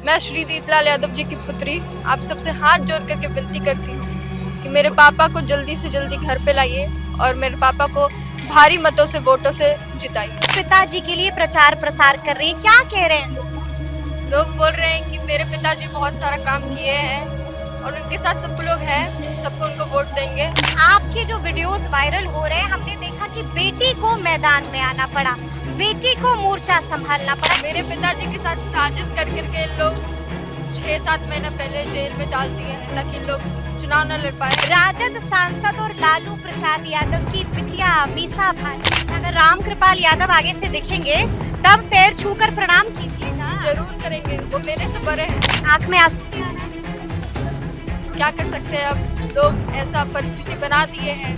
मैं श्री रीतलाल यादव जी की पुत्री आप सबसे हाथ जोड़ करके विनती करती हूँ कि मेरे पापा को जल्दी से जल्दी घर पे लाइए और मेरे पापा को भारी मतों से वोटों से जिताइए। पिताजी के लिए प्रचार प्रसार कर रही है, क्या कह रहे हैं लोग बोल रहे हैं कि मेरे पिताजी बहुत सारा काम किए हैं और उनके साथ सब लोग हैं, सबको उनको वोट देंगे। आपके जो वीडियोस वायरल हो रहे हैं, हमने देखा कि बेटी को मैदान में आना पड़ा, बेटी को मोर्चा संभालना पड़ा। मेरे पिताजी के साथ साजिश कर करके लोग 6-7 महीने पहले जेल में डाल दिए हैं ताकि लोग चुनाव न लड़ पाए। राजद सांसद और लालू प्रसाद यादव की बिटिया मीसा भाटी, अगर राम कृपाल यादव आगे से दिखेंगे तब पैर छूकर प्रणाम कीजिएगा। जरूर करेंगे, वो मेरे से बड़े हैं। आंख में आंसू भी आ रहा है। क्या कर सकते हैं, अब लोग ऐसा परिस्थिति बना दिए हैं।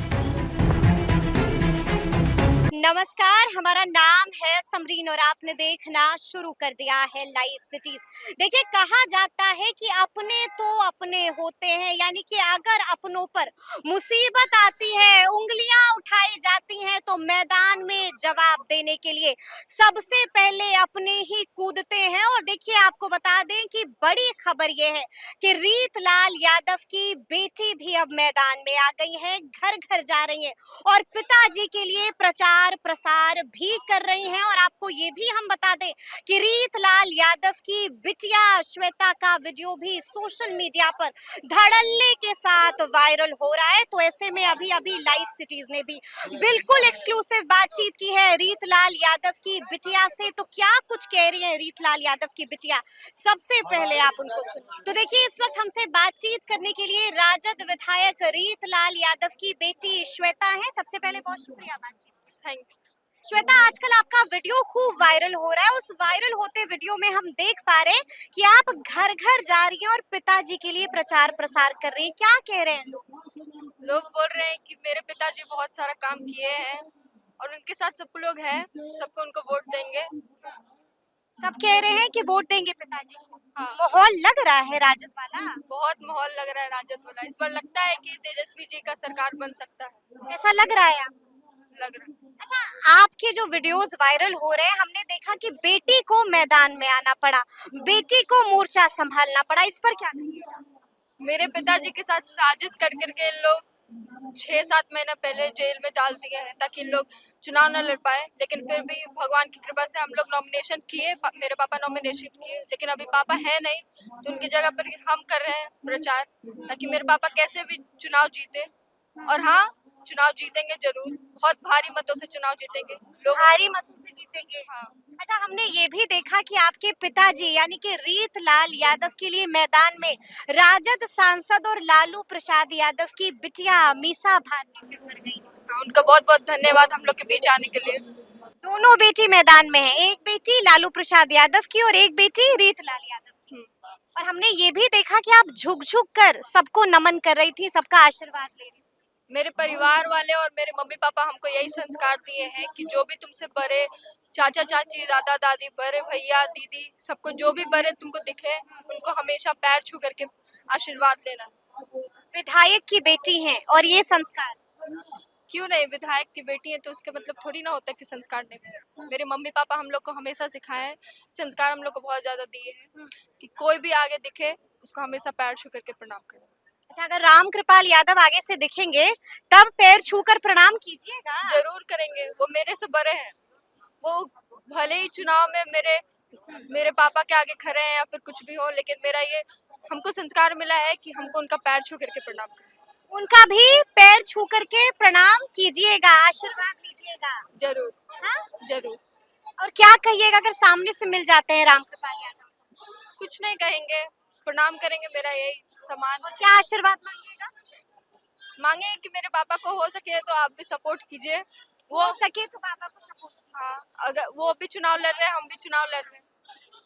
नमस्कार, हमारा नाम है समरीन और आपने देखना शुरू कर दिया है लाइव सिटीज। देखिए, कहा जाता है कि अपने तो अपने होते हैं, यानी कि अगर अपनों पर मुसीबत आती है, उंगलियां उठाई जाती हैं तो मैदान में जवाब देने के लिए सबसे पहले अपने ही कूदते हैं। और देखिए, आपको बता दें कि बड़ी खबर यह है कि रीतलाल यादव की बेटी भी अब मैदान में आ गई है, घर घर जा रही है और पिताजी के लिए प्रचार प्रसार भी कर रही हैं। और आपको ये भी हम बता दें कि रीतलाल यादव की बिटिया श्वेता का वीडियो भी सोशल मीडिया पर धड़ल्ले के साथ वायरल हो रहा है। तो ऐसे में अभी अभी लाइव सिटीज ने भी बिल्कुल एक्सक्लूसिव बातचीत की है रीतलाल यादव की बिटिया से। तो क्या कुछ कह रही है रीतलाल यादव की बिटिया, सबसे पहले आप उनको सुनिए। तो देखिए, इस वक्त हमसे बातचीत करने के लिए राजद विधायक रीतलाल यादव की बेटी श्वेता है। सबसे पहले बहुत शुक्रिया बातचीत। Thank you. श्वेता, आजकल आपका वीडियो खूब वायरल हो रहा है। उस वायरल होते वीडियो में हम देख पा रहे हैं कि आप घर घर जा रही हैं और पिताजी के लिए प्रचार प्रसार कर रही हैं, क्या कह रहे हैं लोग बोल रहे हैं कि मेरे पिताजी बहुत सारा काम किए हैं और उनके साथ सब लोग हैं, सबको उनको वोट देंगे। सब कह रहे हैं कि वोट देंगे पिताजी को। हाँ, माहौल लग रहा है राजद वाला, बहुत माहौल लग रहा है राजद वाला। इस बार लगता है कि तेजस्वी जी का सरकार बन सकता है, ऐसा लग रहा है आपको? लग रहा है। अच्छा, आपके जो वीडियोस वायरल हो रहे हैं, हमने देखा कि बेटी को मैदान में आना पड़ा, बेटी को मोर्चा संभालना पड़ा, इस पर क्या कहिएगा? मेरे पिताजी के साथ साजिश कर करके लोग 6-7 महीने पहले जेल में डाल दिए हैं ताकि लोग चुनाव न लड़ पाए। लेकिन फिर भी भगवान की कृपा से हम लोग नॉमिनेशन किए, मेरे पापा नॉमिनेशन किए, लेकिन अभी पापा है नहीं तो उनकी जगह पर हम कर रहे हैं प्रचार ताकि मेरे पापा कैसे भी चुनाव जीते। और हाँ, चुनाव जीतेंगे जरूर, बहुत भारी मतों से चुनाव जीतेंगे लोग। भारी मतों से जीतेंगे। हाँ, अच्छा, हमने ये भी देखा कि आपके पिताजी यानी कि रीतलाल यादव के लिए मैदान में राजद सांसद और लालू प्रसाद यादव की बिटिया मीसा भारती भी उतर गई। हाँ, उनका बहुत बहुत धन्यवाद हम लोग के बीच आने के लिए। दोनों बेटी मैदान में है, एक बेटी लालू प्रसाद यादव की और एक बेटी रीतलाल यादव की। हम्म। और हमने ये भी देखा कि आप झुक झुक कर सबको नमन कर रही थी, सबका आशीर्वाद ले रही थी। मेरे परिवार वाले और मेरे मम्मी पापा हमको यही संस्कार दिए हैं कि जो भी तुमसे बड़े, चाचा चाची, दादा दादी, बड़े भैया दीदी, सबको जो भी बड़े तुमको दिखे उनको हमेशा पैर छू करके आशीर्वाद लेना। विधायक की बेटी हैं और ये संस्कार, क्यों नहीं, विधायक की बेटी है तो उसके मतलब थोड़ी ना होता है कि संस्कार नहीं मिले। मेरे मम्मी पापा हम लोग को हमेशा सिखाए हैं, संस्कार हम लोग को बहुत ज्यादा दिए हैं कि कोई भी आगे दिखे उसको हमेशा पैर छू करके प्रणाम करें। अच्छा, अगर राम कृपाल यादव आगे से दिखेंगे तब पैर छूकर प्रणाम कीजिएगा। जरूर करेंगे, वो मेरे से बड़े हैं। वो भले ही चुनाव में मेरे पापा के आगे खड़े हैं या फिर कुछ भी हो, लेकिन मेरा ये हमको संस्कार मिला है कि हमको उनका पैर छू करके प्रणाम करें। उनका भी पैर छू करके प्रणाम कीजिएगा, आशीर्वाद लीजिएगा। जरूर। हाँ? जरूर। और क्या कहिएगा अगर सामने से मिल जाते हैं राम कृपाल यादव? कुछ नहीं कहेंगे, प्रणाम करेंगे, मेरा यही समान। और क्या आशीर्वाद मांगिएगा? मांगे कि मेरे पापा को हो सके तो आप भी सपोर्ट कीजिए। वो हो सके तो पापा को सपोर्ट। हाँ, अगर वो भी चुनाव लड़ रहे हैं, हम भी चुनाव लड़ रहे हैं।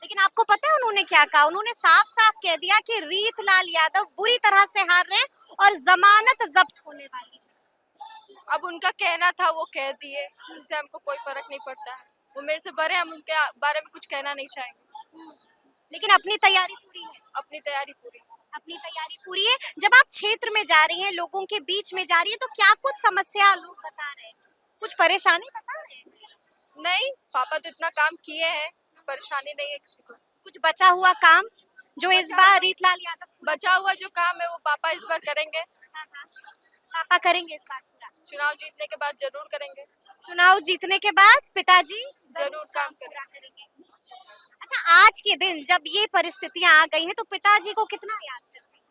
लेकिन आपको पता है उन्होंने क्या कहा? उन्होंने साफ साफ कह दिया कि रीतलाल यादव बुरी तरह से हार रहे हैं और जमानत जब्त होने वाली है। अब उनका कहना था, वो कह दिए, उससे हमको कोई फर्क नहीं पड़ता है। वो मेरे से बड़े, हम उनके बारे में कुछ कहना नहीं चाहेंगे। लेकिन अपनी तैयारी पूरी है। अपनी तैयारी पूरी। अपनी तैयारी पूरी है। जब आप क्षेत्र में जा रही हैं, लोगों के बीच में जा रही हैं, तो क्या कुछ समस्या लोग बता रहे हैं, कुछ परेशानी बता रहे हैं? नहीं, पापा तो इतना काम किए हैं, परेशानी नहीं है किसी को। कुछ बचा हुआ काम? जो इस बचा बार हुआ रीतलाल यादव पूरा बचा हुआ जो काम है वो पापा इस बार करेंगे। हाँ, हाँ, पापा करेंगे इस बार पूरा। चुनाव जीतने के बाद जरूर करेंगे। चुनाव जीतने के बाद पिताजी जरूर काम पूरा करेंगे। करेंगे। अच्छा, आज के दिन जब ये परिस्थितियां आ गई हैं तो पिताजी को कितना याद करते हैं?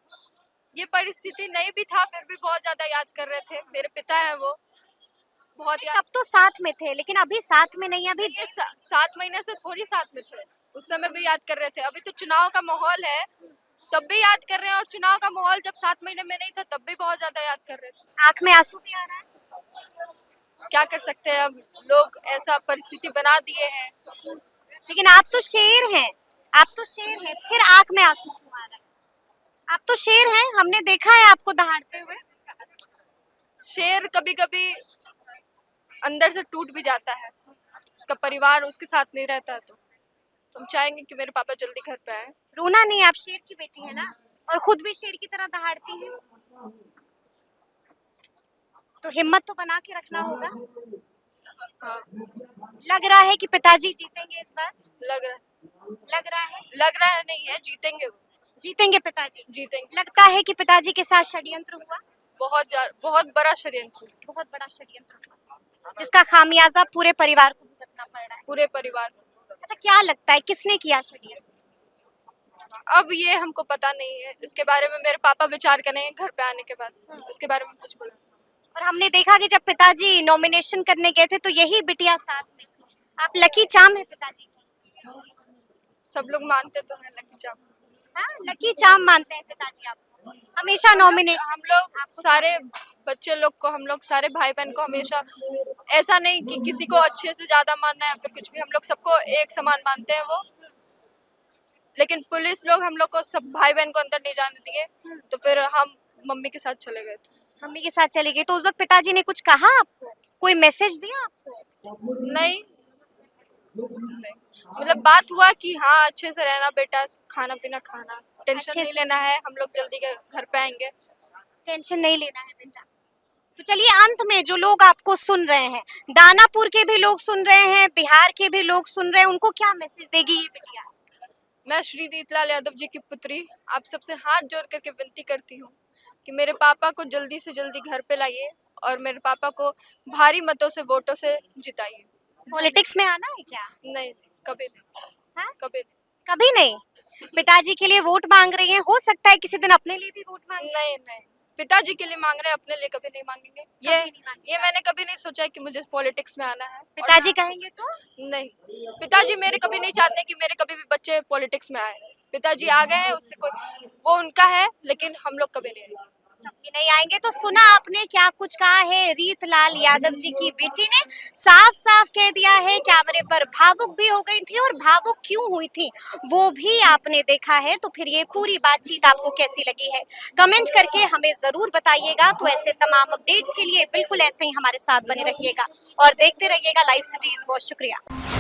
ये परिस्थिति नहीं भी था फिर भी बहुत ज्यादा याद कर रहे थे। मेरे पिता है वो बहुत नहीं, याद। तब तो साथ में थे लेकिन अभी साथ में नहीं है, अभी ये 7 महीने से थोड़ी साथ में थे। उस समय भी याद कर रहे थे। अभी तो चुनाव का माहौल है तब भी याद कर रहे हैं, और चुनाव का माहौल जब 7 महीने में नहीं था तब भी बहुत ज्यादा याद कर रहे थे। आंख में आंसू भी आ रहा है। क्या कर सकते हैं, अब लोग ऐसा परिस्थिति बना दिए हैं। लेकिन आप तो शेर हैं, आप तो शेर हैं, फिर आंख में आंसू क्यों आ रहा है? आप तो शेर हैं, हमने देखा है आपको दहाड़ते हुए। शेर कभी कभी अंदर से टूट भी जाता है, उसका परिवार उसके साथ नहीं रहता तो हम चाहेंगे कि मेरे पापा जल्दी घर पे आए। रोना नहीं, आप शेर की बेटी है ना, और खुद भी शेर की तरह दहाड़ती हैं, तो हिम्मत तो बना के रखना होगा। हाँ, लग रहा है कि पिताजी जीतेंगे इस बार। लग रहा लग रहा है नहीं है, जीतेंगे वो। जीतेंगे पिताजी। जीतेंगे। लगता है कि पिताजी के साथ षड्यंत्र हुआ, बहुत बड़ा षड्यंत्र बहुत बड़ा षड्यंत्र हुआ, जिसका खामियाजा पूरे परिवार को भुगतना पड़ रहा है। पूरे परिवार को। अच्छा, क्या लगता है किसने किया षड्यंत्र? अब ये हमको पता नहीं है, इसके बारे में मेरे पापा विचार करेंगे घर पे आने के बाद, इसके बारे में कुछ बोला। और हमने देखा कि जब पिताजी नॉमिनेशन करने गए थे तो यही बिटिया साथ में थी। आप लकी चाम है पिताजी की। सब लोग मानते तो हैं लकी चाम। हाँ, लकी चाम मानते हैं पिताजी आपको, हमेशा नॉमिनेशन। हम लोग सारे बच्चे लोग को, हम लोग सारे भाई बहन को हमेशा, ऐसा नहीं कि किसी को अच्छे से ज्यादा मानना है फिर कुछ भी, हम लोग सबको एक समान मानते हैं वो। लेकिन पुलिस लोग हम लोग को, सब भाई बहन को अंदर नहीं जाने दिए, तो फिर हम मम्मी के साथ चले गए थे। मम्मी के साथ चली गई तो उस वक्त पिताजी ने कुछ कहा आपको, कोई मैसेज दिया आपको? नहीं, मतलब बात हुआ कि हाँ अच्छे से रहना बेटा, खाना पीना खाना, टेंशन अच्छे नहीं से। लेना है, हम लोग जल्दी घर पे आएंगे। टेंशन नहीं लेना है बेटा। तो चलिए, अंत में जो लोग आपको सुन रहे हैं, दानापुर के भी लोग सुन रहे हैं, बिहार के भी लोग सुन रहे हैं, उनको क्या मैसेज देगी ये बिटिया? मैं श्री रीतलाल यादव जी की पुत्री आप सबसे हाथ जोड़ करके विनती करती हूँ कि मेरे पापा को जल्दी से जल्दी घर पे लाइए और मेरे पापा को भारी मतों से, वोटों से जिताइए। पॉलिटिक्स में आना है क्या? नहीं, कभी नहीं। हाँ? कभी नहीं। कभी नहीं। पिताजी के लिए वोट मांग रही हैं, हो सकता है किसी दिन अपने लिए भी वोट मांगे। नहीं, पिताजी के लिए मांग रहे हैं, अपने लिए कभी नहीं मांगेंगे। ये मैंने कभी नहीं सोचा है कि मुझे पॉलिटिक्स में आना है। पिताजी कहेंगे तो? नहीं, पिताजी मेरे कभी नहीं चाहते कि मेरे कभी भी बच्चे पॉलिटिक्स में आए। पिताजी आ गए हैं, उससे कोई, वो उनका है, लेकिन हम लोग कभी नहीं आएंगे। कभी नहीं आएंगे। तो सुना आपने क्या कुछ कहा है रीतलाल यादव जी की बेटी ने, साफ साफ कह दिया है, कैमरे पर भावुक भी हो गई थी, और भावुक क्यों हुई थी वो भी आपने देखा है। तो फिर ये पूरी बातचीत आपको कैसी लगी है, कमेंट करके हमें जरूर बताइएगा। तो ऐसे तमाम अपडेट्स के लिए बिल्कुल ऐसे ही हमारे साथ बने रहिएगा और देखते रहिएगा लाइव सिटीज। बहुत शुक्रिया।